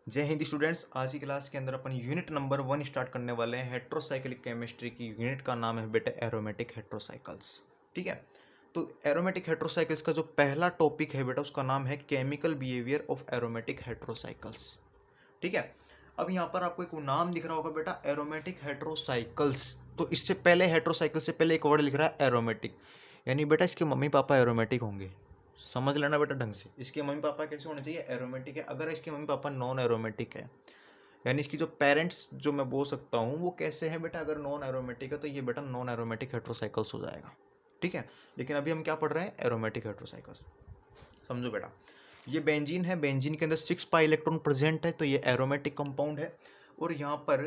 जय हिंद स्टूडेंट्स। आज की क्लास के अंदर अपन यूनिट नंबर 1 स्टार्ट करने वाले हैं। हेट्रोसाइक्लिक केमिस्ट्री की यूनिट का नाम है बेटा एरोमेटिक हेट्रोसाइकल्स। ठीक है, तो एरोमेटिक हेट्रोसाइकल्स का जो पहला टॉपिक है बेटा उसका नाम है केमिकल बिहेवियर ऑफ एरोमेटिक हेट्रोसाइकल्स। ठीक है, अब यहाँ पर आपको एक नाम दिख रहा होगा बेटा एरोमेटिक हेट्रोसाइकल्स। तो इससे पहले हेट्रोसाइकल से पहले एक वर्ड लिख रहा है एरोमेटिक, यानी बेटा इसके मम्मी पापा एरोमेटिक होंगे। समझ लेना बेटा ढंग से, इसके मम्मी पापा कैसे होने चाहिए, एरोमेटिक है। अगर इसके मम्मी पापा नॉन एरोमेटिक है, यानी इसकी जो पेरेंट्स जो मैं बोल सकता हूँ वो कैसे हैं बेटा, अगर नॉन एरोमेटिक है तो ये बेटा नॉन एरोमेटिक हेट्रोसाइकल्स हो जाएगा। ठीक है, लेकिन अभी हम क्या पढ़ रहे हैं, एरोमेटिक हेट्रोसाइकल्स। समझो बेटा, ये बेंजीन है, बेंजीन के अंदर 6 पाई इलेक्ट्रॉन प्रेजेंट है, तो ये एरोमेटिक कंपाउंड है। और यहाँ पर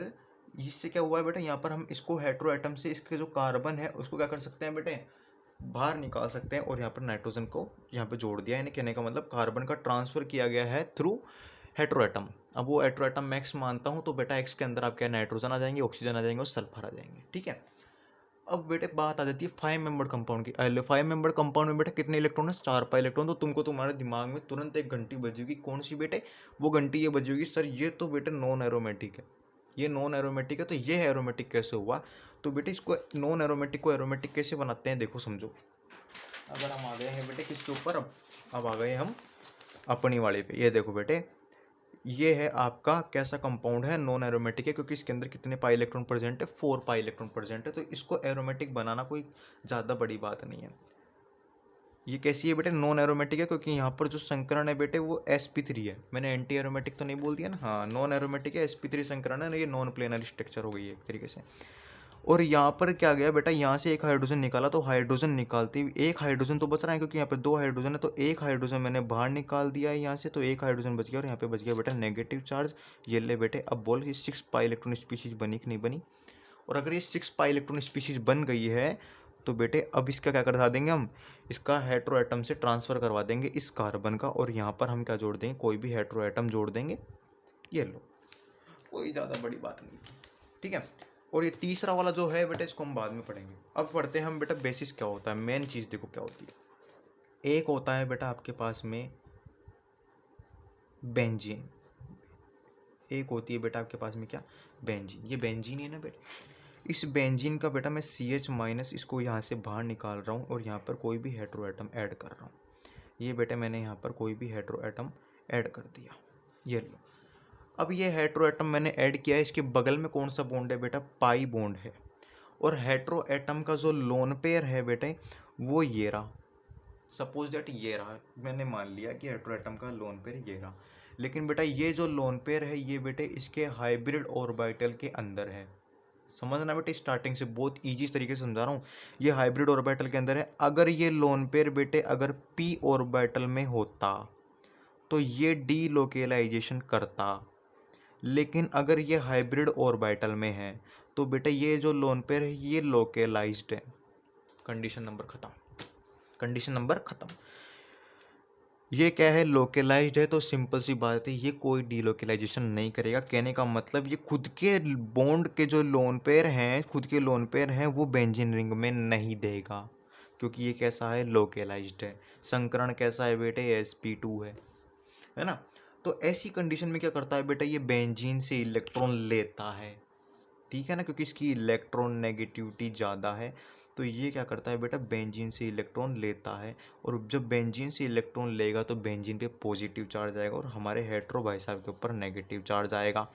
इससे क्या हुआ है बेटा, यहाँ पर हम इसको हेट्रो एटम से इसके जो कार्बन है उसको क्या कर सकते हैं बेटे, बाहर निकाल सकते हैं। और यहाँ पर नाइट्रोजन को यहाँ पे जोड़ दिया, यानी कहने का मतलब कार्बन का ट्रांसफर किया गया है थ्रू हेट्रो एटम। अब वो हेट्रो एटम मैं एक्स मानता हूँ, तो बेटा एक्स के अंदर आपके नाइट्रोजन आ जाएंगे, ऑक्सीजन आ जाएंगे और सल्फर आ जाएंगे। ठीक है, अब बेटे बात आ जाती है 5 मेंबर कंपाउंड की। 5 मेंबर कंपाउंड में बेटा कितने इलेक्ट्रॉन है, 4 पाई इलेक्ट्रॉन। तो तुमको तुम्हारे दिमाग में तुरंत एक घंटी बजेगी, कौन सी बेटे, वो घंटी ये बजेगी, सर ये तो बेटे नॉन एरोमेटिक है, ये नॉन एरोमेटिक है, तो ये एरोमेटिक कैसे हुआ। तो बेटे इसको नॉन एरोमेटिक को एरोमेटिक कैसे बनाते हैं, देखो समझो। अगर हम आ गए हैं बेटे किसके ऊपर, अब आ गए हम अपनी वाले पे। ये देखो बेटे, ये है आपका कैसा कंपाउंड है, नॉन एरोमेटिक है, क्योंकि इसके अंदर कितने पाई इलेक्ट्रॉन प्रेजेंट है, 4 पाई इलेक्ट्रॉन प्रेजेंट है। तो इसको एरोमेटिक बनाना कोई ज़्यादा बड़ी बात नहीं है। ये कैसी है बेटे, नॉन एरोमेटिक है, क्योंकि यहाँ पर जो संकरण है बेटे वो sp3 है। मैंने एंटी एरोमेटिक तो नहीं बोल दिया ना, हाँ नॉन एरोमेटिक है, sp3 संकरण है, ये नॉन प्लेनरी स्ट्रक्चर हो गई है एक तरीके से। और यहाँ पर क्या गया बेटा, यहाँ से एक हाइड्रोजन निकाला, तो हाइड्रोजन निकालते ही एक हाइड्रोजन तो बच रहा है, क्योंकि यहाँ पर 2 हाइड्रोजन है, तो एक हाइड्रोजन मैंने बाहर निकाल दिया है यहाँ से, तो एक हाइड्रोजन बच गया। और यहाँ पे बच गया बेटा नेगेटिव चार्ज। ये ले बेटे, अब बोल कि 6 पाई इलेक्ट्रॉन स्पीशीज बनी कि नहीं बनी। और अगर ये 6 पाई इलेक्ट्रॉन स्पीशीज बन गई है, तो बेटे अब इसका क्या करवा देंगे हम, इसका हेट्रो एटम से ट्रांसफर करवा देंगे इस कार्बन का। और यहाँ पर हम क्या जोड़ देंगे, कोई भी हेट्रो एटम जोड़ देंगे। ये लो, कोई ज़्यादा बड़ी बात नहीं। ठीक है, और ये तीसरा वाला जो है बेटा इसको हम बाद में पढ़ेंगे। अब पढ़ते हैं हम बेटा बेसिस क्या होता है, मेन चीज़ देखो क्या होती है। एक होता है बेटा आपके पास में बेंजीन, एक होती है बेटा आपके पास में क्या, बेंजीन। ये बेंजीन है ना बेटा, इस बेंजीन का बेटा मैं CH- इसको यहाँ से बाहर निकाल रहा हूँ और यहाँ पर कोई भी हेट्रो एटम ऐड कर रहा हूँ। ये बेटा मैंने यहाँ पर कोई भी हेट्रो एटम ऐड कर दिया, ये लो। अब ये हेट्रो एटम मैंने ऐड किया है, इसके बगल में कौन सा बॉन्ड है बेटा, पाई बॉन्ड है। और हेट्रो एटम का जो लोन पेयर है बेटे वो ये रहा। सपोज दैट ये रहा, मैंने मान लिया कि हेट्रो एटम का लोन पेयर ये रहा। लेकिन बेटा ये जो लोन पेयर है ये बेटे इसके हाइब्रिड ऑर्बिटल के अंदर है। समझना बेटे, स्टार्टिंग से बहुत इजी तरीके से समझा रहा हूँ। ये हाइब्रिड ऑर्बिटल के अंदर है। अगर ये लोन पेयर बेटे अगर p ऑर्बिटल में होता तो ये डीलोकेलाइजेशन करता, लेकिन अगर ये हाइब्रिड ऑर्बिटल में है तो बेटा ये जो लोन पेयर है ये लोकेलाइज्ड है। कंडीशन नंबर खत्म, कंडीशन नंबर खत्म। ये क्या है, लोकेलाइज्ड है, तो सिंपल सी बात है ये कोई डीलोकेलाइजेशन नहीं करेगा। कहने का मतलब ये खुद के बॉन्ड के जो लोन पेयर हैं, खुद के लोन पेयर हैं वो बेंजीन रिंग में नहीं देगा, क्योंकि ये कैसा है, लोकेलाइज्ड है। संकरण कैसा है बेटे, sp2 है ना। तो ऐसी कंडीशन में क्या करता है बेटा, ये बेंजीन से इलेक्ट्रॉन लेता है। ठीक है ना, क्योंकि इसकी इलेक्ट्रॉन नेगेटिविटी ज़्यादा है, तो ये क्या करता है बेटा, बेंजीन से इलेक्ट्रॉन लेता है। और जब बेंजीन से इलेक्ट्रॉन लेगा तो बेंजीन पे पॉजिटिव चार्ज आएगा और हमारे हेट्रो भाई साहब के ऊपर नेगेटिव चार्ज आएगा।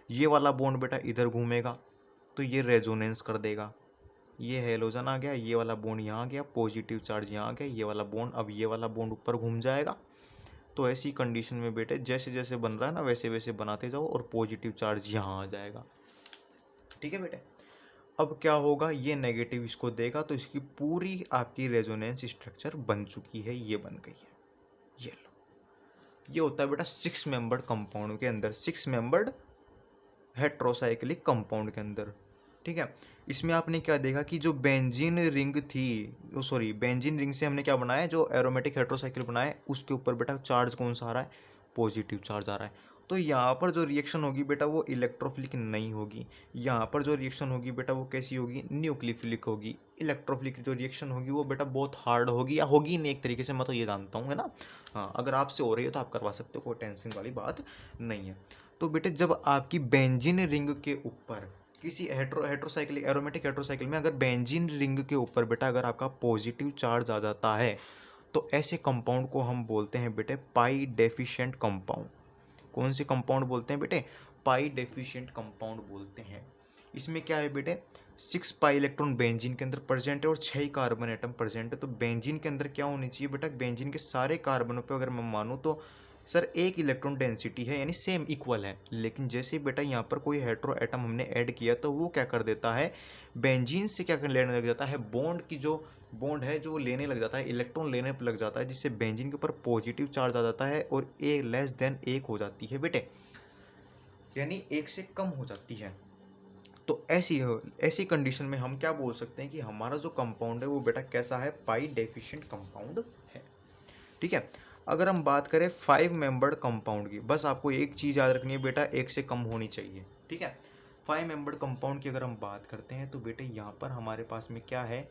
ये वाला बॉन्ड बेटा इधर घूमेगा तो ये रेजोनेंस कर देगा, ये हेलोजन आ गया, ये वाला बॉन्ड यहाँ गया, पॉजिटिव चार्ज यहाँ आ गया, ये वाला बॉन्ड, अब ये वाला बॉन्ड ऊपर घूम जाएगा। तो ऐसी कंडीशन में बेटे जैसे जैसे बन रहा है ना वैसे वैसे बनाते जाओ और पॉजिटिव चार्ज यहाँ आ जाएगा। ठीक है बेटे, अब क्या होगा, ये नेगेटिव इसको देगा तो इसकी पूरी आपकी रेजोनेंस स्ट्रक्चर बन चुकी है, ये बन गई है। ये लो, ये होता है बेटा 6 मेंबर्ड कंपाउंड के अंदर, 6 मेंबर्ड हेट्रोसाइक्लिक कंपाउंड के अंदर। ठीक है, इसमें आपने क्या देखा कि जो बेंजीन रिंग थी, सॉरी बेंजीन रिंग से हमने क्या बनाया, जो एरोमेटिक हेट्रोसाइकिल बनाया उसके ऊपर बेटा चार्ज कौन सा आ रहा है, पॉजिटिव चार्ज आ रहा है। तो यहाँ पर जो रिएक्शन होगी बेटा वो इलेक्ट्रोफिलिक नहीं होगी, यहाँ पर जो रिएक्शन होगी बेटा वो कैसी होगी, न्यूक्लियोफिलिक होगी। इलेक्ट्रोफिलिक जो रिएक्शन होगी वो बेटा बहुत हार्ड होगी, या होगी नहीं एक तरीके से, मैं तो ये जानता हूँ है ना। हाँ, अगर आपसे हो रही है तो आप करवा सकते हो, कोई टेंशन वाली बात नहीं है। तो बेटे जब आपकी बेंजीन रिंग के ऊपर किसी हेट्रोसाइकिल एरोमेटिक हेट्रोसाइकिल में अगर बेंजीन रिंग के ऊपर बेटा अगर आपका पॉजिटिव चार्ज आ जाता है तो ऐसे कंपाउंड को हम बोलते हैं बेटे पाई डेफिशिएंट कंपाउंड। कौन से कंपाउंड बोलते हैं बेटे? पाई डेफिशिएंट कंपाउंड बोलते हैं। इसमें क्या है बेटे, 6 पाई इलेक्ट्रॉन बेंजीन के अंदर प्रेजेंट है और 6 कार्बन एटम प्रेजेंट है। तो बेंजीन के अंदर क्या होनी चाहिए बेटा, बेंजीन के सारे कार्बनों पे अगर मैं मानूं तो सर एक इलेक्ट्रॉन डेंसिटी है, यानी सेम इक्वल है। लेकिन जैसे ही बेटा यहाँ पर कोई हेट्रो एटम हमने ऐड किया तो वो क्या कर देता है, बेंजीन से क्या कर लेने लग जाता है, बॉन्ड की जो बॉन्ड है जो लेने लग जाता है, इलेक्ट्रॉन लेने लग जाता है, जिससे बेंजीन के ऊपर पॉजिटिव चार्ज आ जाता है और ए लेस देन एक हो जाती है बेटे, यानी एक से कम हो जाती है। तो ऐसी कंडीशन में हम क्या बोल सकते हैं कि हमारा जो कंपाउंड है वो बेटा कैसा है, पाई डेफिशिएंट कंपाउंड है। ठीक है। अगर हम बात करें 5 मेंबर्ड कंपाउंड की, बस आपको एक चीज़ याद रखनी है बेटा, एक से कम होनी चाहिए। ठीक है। 5 मेंबर्ड कंपाउंड की अगर हम बात करते हैं तो बेटे यहाँ पर हमारे पास में क्या है,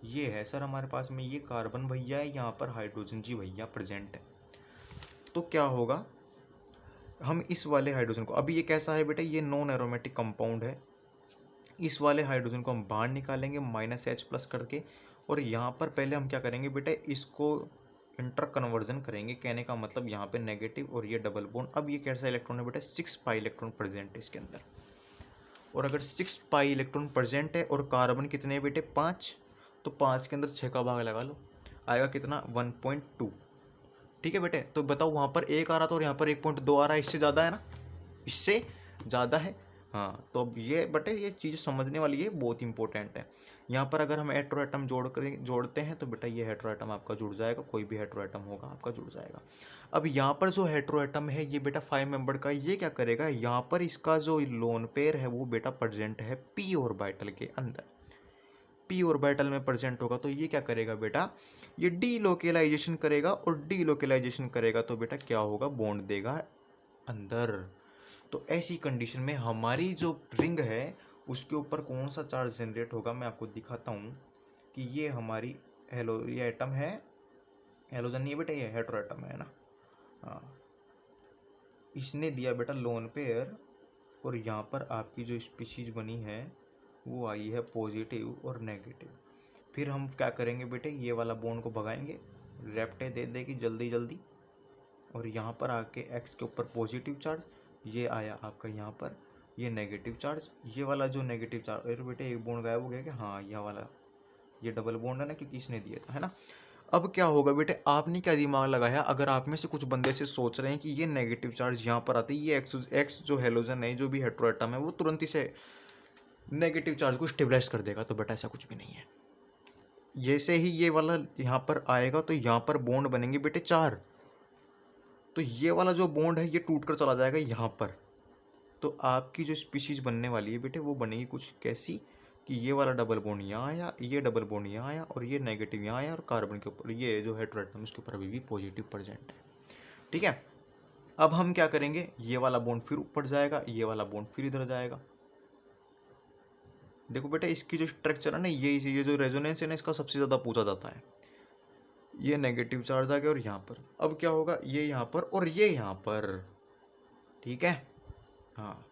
ये है सर हमारे पास में ये कार्बन भैया है, यहाँ पर हाइड्रोजन जी भैया प्रेजेंट है। तो क्या होगा, हम इस वाले हाइड्रोजन को, अभी ये कैसा है बेटा, ये नॉन एरोमेटिक कंपाउंड है, इस वाले हाइड्रोजन को हम बाहर निकालेंगे -H+ करके, और यहाँ पर पहले हम क्या करेंगे बेटा, इसको इंटर कन्वर्जन करेंगे। कहने का मतलब यहाँ पे नेगेटिव और ये डबल बॉन्ड। अब ये कैसा इलेक्ट्रॉन है बेटा, 6 पाई इलेक्ट्रॉन प्रेजेंट है इसके अंदर। और अगर 6 पाई इलेक्ट्रॉन प्रेजेंट है और कार्बन कितने हैं बेटे, 5, तो 5 के अंदर 6 का भाग लगा लो, आएगा कितना, 1.2। ठीक है बेटे। तो बताओ वहाँ पर 1 आ रहा था और यहाँ पर 1.2 आ रहा है, इससे ज़्यादा है ना, इससे ज़्यादा है। हाँ, तो अब ये बटे ये चीज़ समझने वाली है, बहुत इंपॉर्टेंट है। यहाँ पर अगर हम हेट्रो एटम जोड़ते हैं तो बेटा ये हेट्रो एटम आपका जुड़ जाएगा, कोई भी हेट्रो एटम होगा आपका जुड़ जाएगा। अब यहाँ पर जो हेट्रो एटम है ये बेटा 5 मेंबर का, ये क्या करेगा, यहाँ पर इसका जो लोन पेयर है वो बेटा प्रेजेंट है पी ऑर्बिटल के अंदर। पी ऑर्बिटल में प्रेजेंट होगा तो ये क्या करेगा बेटा, ये डीलोकेलाइजेशन करेगा, और डीलोकेलाइजेशन करेगा तो बेटा क्या होगा, बॉन्ड देगा अंदर। तो ऐसी कंडीशन में हमारी जो रिंग है उसके ऊपर कौन सा चार्ज जनरेट होगा, मैं आपको दिखाता हूँ कि ये हमारी ये एटम है, हेलोजन नहीं है बेटा, ये हेट्रो एटम है ना। हाँ, इसने दिया बेटा लोन पेयर, और यहाँ पर आपकी जो स्पीशीज बनी है वो आई है पॉजिटिव और नेगेटिव। फिर हम क्या करेंगे बेटे, ये वाला बॉन्ड को भगाएंगे, रेप्टे दे देगी जल्दी जल्दी, और यहाँ पर आके एक्स के ऊपर पॉजिटिव चार्ज, ये आया आपका यहाँ पर ये नेगेटिव चार्ज, ये वाला जो नेगेटिव चार्ज, अरे बेटे एक बॉन्ड गायब हो गया क्या, हाँ यह वाला, ये डबल बॉन्ड है ना क्योंकि इसने दिया था, है ना। अब क्या होगा बेटे, आपने क्या दिमाग लगाया, अगर आप में से कुछ बंदे से सोच रहे हैं कि ये नेगेटिव चार्ज यहाँ पर आते हैं, ये एक्स जो हेलोजन है, जो भी हेट्रो एटम है, वो तुरंत ही से नेगेटिव चार्ज को स्टेबलाइज कर देगा, तो बेटा ऐसा कुछ भी नहीं है। जैसे ही ये वाला यहाँ पर आएगा तो यहाँ पर बॉन्ड बनेंगे बेटे 4, तो ये वाला जो बॉन्ड है ये टूट कर चला जाएगा यहाँ पर। तो आपकी जो स्पीशीज बनने वाली है बेटे वो बनेगी कुछ कैसी, कि ये वाला डबल बॉन्ड यहाँ आया, ये डबल बॉन्ड यहाँ आया, और ये नेगेटिव यहाँ आया, और कार्बन के ऊपर ये जो हेट्रो एटम उसके ऊपर अभी भी पॉजिटिव प्रेजेंट है। ठीक है। अब हम क्या करेंगे, ये वाला बॉन्ड फिर ऊपर जाएगा, ये वाला बॉन्ड फिर इधर जाएगा। देखो बेटा इसकी जो स्ट्रक्चर है ना, ये जो रेजोनेंस है ना, इसका सबसे ज़्यादा पूछा जाता है। ये नेगेटिव चार्ज आ गया और यहाँ पर, अब क्या होगा, ये यहाँ पर और ये यहाँ पर। ठीक है। हाँ,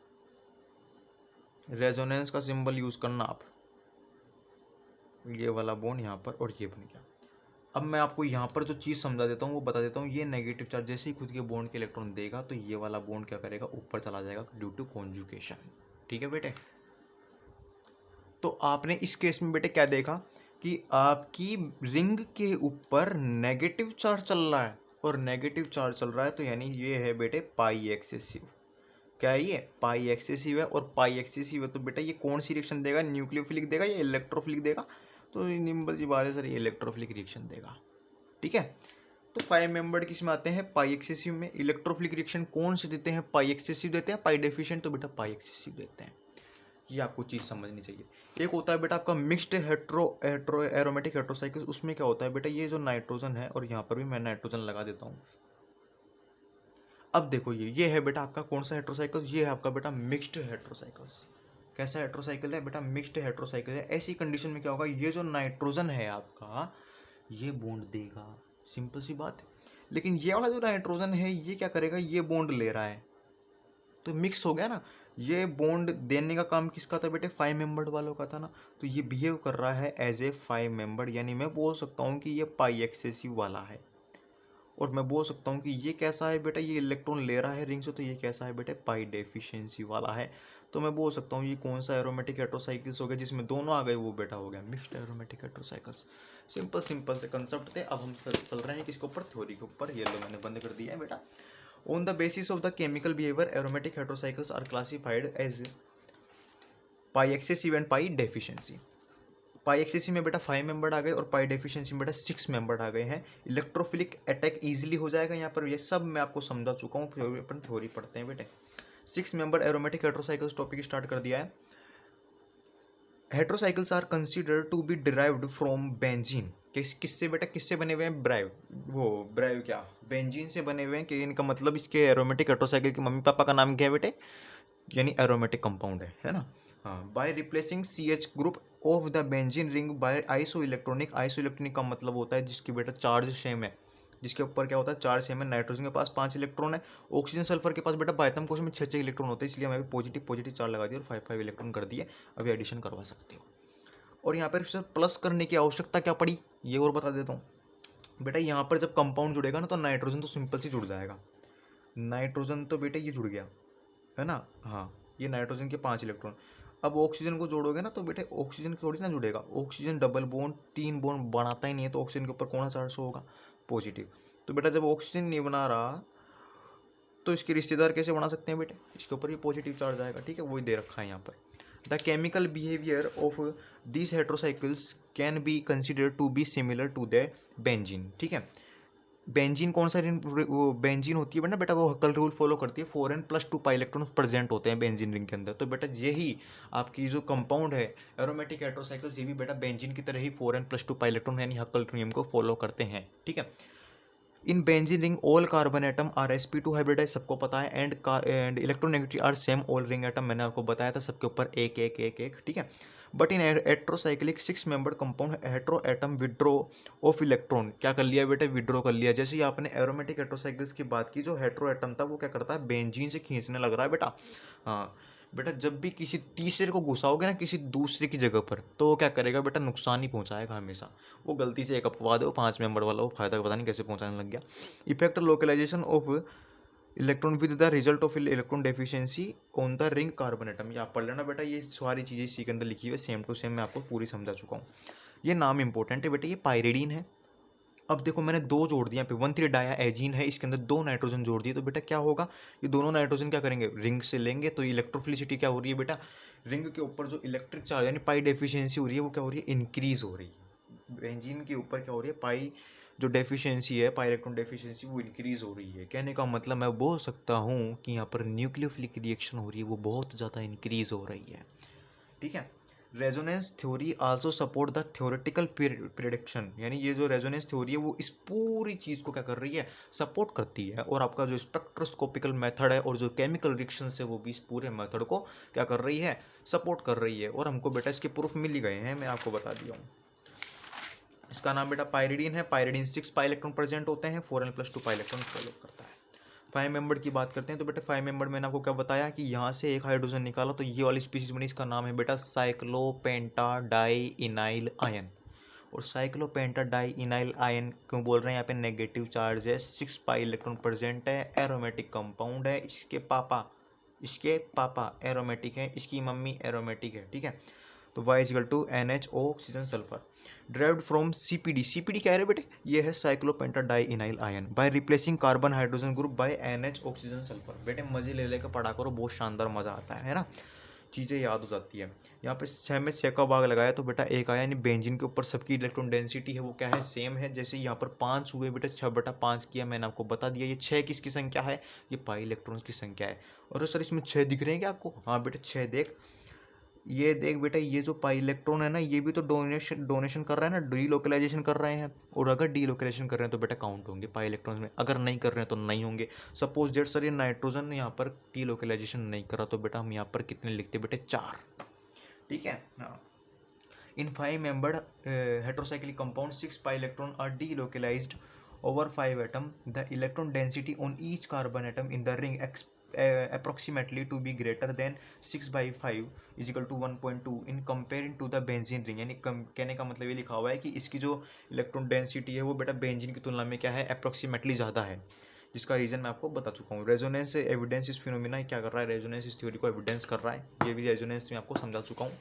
रेजोनेंस का सिंबल यूज करना आप, ये वाला बॉन्ड यहाँ पर और ये बन गया। अब मैं आपको यहाँ पर जो चीज़ समझा देता हूँ वो बता देता हूँ, ये नेगेटिव चार्ज जैसे ही खुद के बॉन्ड के इलेक्ट्रॉन देगा तो ये वाला बॉन्ड क्या करेगा, ऊपर चला जाएगा ड्यू टू कॉन्जुगेशन। ठीक है बेटे। तो आपने इस केस में बेटे क्या देखा कि आपकी रिंग के ऊपर नेगेटिव चार्ज चल रहा है, और नेगेटिव चार्ज चल रहा है तो यानी ये है बेटे पाई एक्सेसिव। क्या है ये, पाई एक्सेसिव है, और पाई एक्सेसिव है तो बेटा ये कौन सी रिएक्शन देगा, न्यूक्लियोफिलिक देगा या इलेक्ट्रोफिलिक देगा, तो निम्बल जी बात है सर, ये इलेक्ट्रोफिलिक रिएक्शन देगा। ठीक है। तो 5 मेंबर्ड किस में आते हैं, पाई एक्सेसिव में। इलेक्ट्रोफिलिक रिएक्शन कौन से देते हैं, पाई एक्सेसिव देते हैं, पाई डेफिशिएंट तो बेटा पाई एक्सेसिव देते हैं। ये आपको चीज़ समझनी चाहिए। एक होता है बेटा आपका मिक्स्ड हेट्रो एरोमेटिक हेट्रोसाइकिल, उसमें क्या होता है बेटा, ये जो नाइट्रोजन है, और यहाँ पर भी मैं नाइट्रोजन लगा देता हूँ। अब देखो ये है बेटा आपका कौन सा हेट्रोसाइकिल, ये है आपका बेटा मिक्स्ड हेट्रोसाइकिल्स। कैसा हेट्रोसाइकिल है बेटा, मिक्स्ड हेट्रोसाइकिल है। ऐसी कंडीशन में क्या होगा, ये जो नाइट्रोजन है आपका ये बॉन्ड देगा, सिंपल सी बात है। लेकिन ये वाला जो नाइट्रोजन है ये क्या करेगा, ये बॉन्ड ले रहा है, तो मिक्स हो गया ना। ये बॉन्ड देने का काम किसका था बेटे, 5 मेंबर्ड वालों का था ना। तो ये बिहेव कर रहा है एज ए 5 मेंबर्ड, यानी मैं बोल सकता हूँ कि ये पाई एक्सेसिव वाला है। और मैं बोल सकता हूँ कि ये कैसा है बेटा, ये इलेक्ट्रॉन ले रहा है रिंग से, तो ये कैसा है बेटा, पाई डेफिशिएंसी वाला है। तो मैं बोल सकता हूँ ये कौन सा एरोमेटिक हेट्रोसाइकिल्स हो गया, जिसमें दोनों आ गए, वो बेटा हो गया मिक्स्ड एरोमेटिक हेट्रोसाइकिल्स। सिंपल सिंपल से कंसेप्ट थे। अब हम चल रहे हैं किसके ऊपर, थ्योरी के ऊपर। ये लो मैंने बंद कर दिया है बेटा। On the basis of the chemical behaviour aromatic heterocycles are classified as pi excessive and pi deficiency. Pi excessive में बेटा 5 मेंबर आ गए और पाई डेफिशिएंसी में बेटा 6 मेंबर आ गए हैं। इलेक्ट्रोफिलिक अटैक इजीली हो जाएगा यहाँ पर, ये सब मैं आपको समझा चुका हूँ। अपन थ्योरी पढ़ते हैं बेटे। 6 member aromatic heterocycles topic start कर दिया है। Heterocycles are considered to be derived from benzene. किससे बेटा, किससे बने हुए हैं, ब्राइव, वो ब्राइव क्या, बेंजीन से बने हुए हैं। कि इनका मतलब इसके एरोमेटिक हेट्रोसाइकिल के मम्मी पापा का नाम क्या है बेटे, यानी एरोमेटिक कंपाउंड है ना। हाँ, by replacing C H group of the benzene ring by isoelectronic. Isoelectronic का मतलब होता है जिसकी बेटा चार्ज सेम है, जिसके ऊपर क्या होता है, चार्ज सेम है। नाइट्रोजन के पास 5 इलेक्ट्रॉन है, ऑक्सीजन सल्फर के पास बेटा बायतम कोश में 6 इलेक्ट्रॉन होते हैं, इसलिए हमें पॉजिटिव पॉजिटिव चार्ज लगा दिया और 5 इलेक्ट्रॉन कर दिए। अभी एडिशन करवा सकते हो। और यहाँ पर प्लस करने की आवश्यकता क्या पड़ी, ये और बता देता हूँ बेटा। यहाँ पर जब कंपाउंड जुड़ेगा ना, तो नाइट्रोजन तो सिंपल से जुड़ जाएगा। नाइट्रोजन तो बेटा ये जुड़ गया है ना, हाँ, ये नाइट्रोजन के 5 इलेक्ट्रॉन। अब ऑक्सीजन को जोड़ोगे ना, तो बेटे ऑक्सीजन थोड़ी ना जुड़ेगा। ऑक्सीजन डबल बॉन्ड 3 बॉन्ड बनाता ही नहीं है, तो ऑक्सीजन के ऊपर कौन सा चार्ज होगा, पॉजिटिव। तो बेटा जब ऑक्सीजन नहीं बना रहा, तो इसके रिश्तेदार कैसे बना सकते हैं बेटे, इसके ऊपर भी पॉजिटिव चार्ज आएगा। ठीक है, वही दे रखा है यहाँ पर। The chemical behaviour of this heterocycles can be considered to be similar to the benzene. ठीक है, बेंजीन कौन सा वो बेंजीन होती है बेटा, वो हक्कल रूल फॉलो करती है। 4n+2 पाई इलेक्ट्रॉन प्रेजेंट होते हैं बेंजीन रिंग के अंदर। तो बेटा यही आपकी जो कंपाउंड है एरोमेटिक हेट्रोसाइकिल्स, ये भी बेटा बेंजीन की तरह ही 4n+2 पाई इलेक्ट्रॉन यानी हक्कल नियम को फॉलो करते हैं। ठीक है, in benzene ring all carbon atom are sp2 hybridise, सबको पता है। And electronegativity are same all ring atom, मैंने आपको बताया था, सबके ऊपर एक एक एक एक। ठीक है, but in heterocyclic 6 member compound hetero atom withdraw of electron, क्या कर लिया बेटे, विड्रॉ कर लिया। जैसे ही आपने एरोमेटिक हेट्रोसाइकिल्स की बात की, जो हेट्रो एटम था वो क्या करता है, बेंजीन से खींचने लग रहा है बेटा। हाँ बेटा, जब भी किसी तीसरे को घुसाओगे ना किसी दूसरे की जगह पर, तो वो क्या करेगा बेटा, नुकसान ही पहुंचाएगा हमेशा। वो गलती से एक अपवाद है, वो 5 मेंबर वाला, वो फायदा पता नहीं कैसे पहुंचाने लग गया। Effect localisation of electron with the result of electron deficiency on the ring carbon atom. ये आप पढ़ लेना बेटा, ये सारी चीज़ें इसी के अंदर लिखी हुई है, सेम टू सेम मैं आपको पूरी समझा चुका हूँ। ये नाम इंपॉर्टेंट है बेटा, ये पायरिडीन है। अब देखो मैंने 2 जोड़ दिया, पे 1,3 डाया एजीन है, इसके अंदर 2 नाइट्रोजन जोड़ दिए। तो बेटा क्या होगा, ये दोनों नाइट्रोजन क्या करेंगे, रिंग से लेंगे, तो इलेक्ट्रोफिलिसिटी क्या हो रही है बेटा, रिंग के ऊपर जो इलेक्ट्रिक चार्ज यानी पाई डेफिशिएंसी हो रही है, वो क्या हो रही है, इंक्रीज हो रही है। बेंजीन के ऊपर क्या हो रही है, पाई जो डेफिशिएंसी है, पाई इलेक्ट्रॉन डेफिशिएंसी, वो इंक्रीज हो रही है। कहने का मतलब मैं बोल सकता हूँ कि यहाँ पर न्यूक्लियोफिलिक रिएक्शन हो रही है, वो बहुत ज़्यादा इंक्रीज हो रही है। ठीक है, resonance theory also support the theoretical prediction, यानी ये जो रेजोनेंस थ्योरी है वो इस पूरी चीज़ को क्या कर रही है, सपोर्ट करती है। और आपका जो स्पेक्ट्रोस्कोपिकल मेथड है और जो केमिकल रिएक्शन है, वो भी इस पूरे मेथड को क्या कर रही है, सपोर्ट कर रही है। और हमको बेटा इसके प्रूफ मिल ही गए हैं, मैं आपको बता दिया हूँ। इसका नाम बेटा पायरिडीन है। पायरिडीन 6 पाई इलेक्ट्रॉन प्रेजेंट होते हैं, 4n+2 पाई इलेक्ट्रॉन फॉलो करता है। 5 मेंबर की बात करते हैं, तो बेटा 5 मेंबर मैंने आपको क्या बताया कि यहाँ से एक हाइड्रोजन निकाला, तो ये वाली स्पीसीज बनी, इसका नाम है बेटा साइक्लोपेंटाडाइइनाइल आयन। और साइक्लोपेंटाडाइइनाइल आयन क्यों बोल रहे हैं, यहाँ पे नेगेटिव चार्ज है, 6 पाई इलेक्ट्रॉन प्रेजेंट है, एरोमेटिक कंपाउंड है। इसके पापा एरोमेटिक है, इसकी मम्मी एरोमेटिक है। ठीक है, तो Y = NHO oxygen sulphur derived from CPD। CPD क्या है बेटे, ये है cyclopentadienyl ion. By replacing carbon hydrogen group by NH oxygen sulphur. बेटे मजे ले लेकर पढ़ा करो, बहुत शानदार मजा आता है ना, चीज़ें याद हो जाती है। यहाँ पे 6 में 6 का भाग लगाया, तो बेटा 1 आया, यानी बेंजीन के ऊपर सबकी इलेक्ट्रॉन डेंसिटी है वो क्या है, सेम है। जैसे यहाँ पर 5 हुए बेटा, 6/5 किया, मैंने आपको बता दिया। ये 6 किसकी संख्या है, ये पाई इलेक्ट्रॉन्स की संख्या है। और सर इसमें 6 दिख रहे हैं क्या आपको, हाँ बेटा 6 देख, ये देख बेटा, ये जो पाई इलेक्ट्रॉन है ना, ये भी तो डोनेशन कर रहा है ना, डीलोकलाइजेशन कर रहे हैं। और अगर डीलोकलाइजेशन कर रहे हैं तो बेटा काउंट होंगे पाई इलेक्ट्रॉन्स में, अगर नहीं कर रहे हैं तो नहीं होंगे। सपोज दैट सर ये नाइट्रोजन यहाँ पर डीलोकलाइजेशन नहीं कर रहा, तो बेटा हम यहाँ पर कितने लिखते बेटे, 4। ठीक है, हाँ। In 5 membered heterocyclic compound 6 pi electron are delocalised over 5 atom. The electron density on each carbon atom in the ring approximately to be greater than 6/5 is equal to 1.2 in comparing to the benzene ring, यानी कहने का मतलब ये लिखा हुआ है कि इसकी जो इलेक्ट्रॉन डेंसिटी है वो बेटा बेंजीन की तुलना में क्या है, अप्रोक्सीमेटली ज़्यादा है, जिसका रीज़न मैं आपको बता चुका हूँ। रेजोनेंस एविडेंस इस फिनोमिना क्या कर रहा है, रेजोनेंस इस थ्योरी को एविडेंस कर रहा है, ये भी रेजोनेंस में आपको समझा चुका हूँ।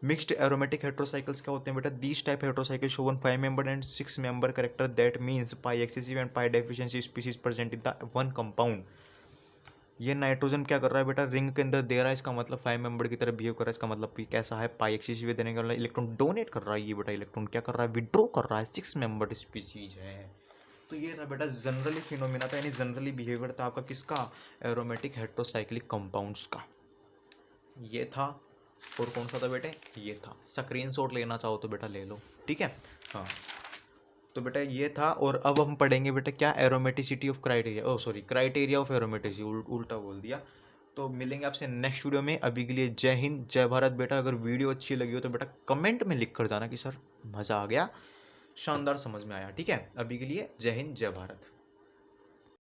मिक्स्ड एरोमेटिक हेट्रोसाइकिल्स क्या होते हैं बेटा, this type heterocycle show one 5 member and 6 member character that means pi excessive and pi deficiency species present in the one compound. ये नाइट्रोजन क्या कर रहा है बेटा, रिंग के अंदर दे रहा है, इसका मतलब 5 मेंबर की तरह बिहेव कर रहा है, इसका मतलब कि कैसा है, पाई एक्सेसिव देने का मतलब इलेक्ट्रॉन डोनेट कर रहा है, ये बेटा इलेक्ट्रॉन क्या कर रहा है, विड्रॉ कर रहा है, 6 मेंबर स्पीशीज है। तो ये था बेटा जनरली फिनोमिना था, यानी जनरली बिहेवियर था आपका किसका, एरोमेटिक हेट्रोसाइक्लिक कंपाउंड्स का, ये था। और कौन सा था बेटे, ये था। स्क्रीनशॉट लेना चाहो तो बेटा ले लो, ठीक है। हाँ तो बेटा ये था, और अब हम पढ़ेंगे बेटा क्या, aromaticity of criteria, oh sorry criteria of aromaticity, उल्टा बोल दिया। तो मिलेंगे आपसे नेक्स्ट वीडियो में, अभी के लिए जय हिंद जय भारत बेटा। अगर वीडियो अच्छी लगी हो तो बेटा कमेंट में लिख कर जाना कि सर मज़ा आ गया, शानदार समझ में आया, ठीक है। अभी के लिए जय हिंद जय भारत।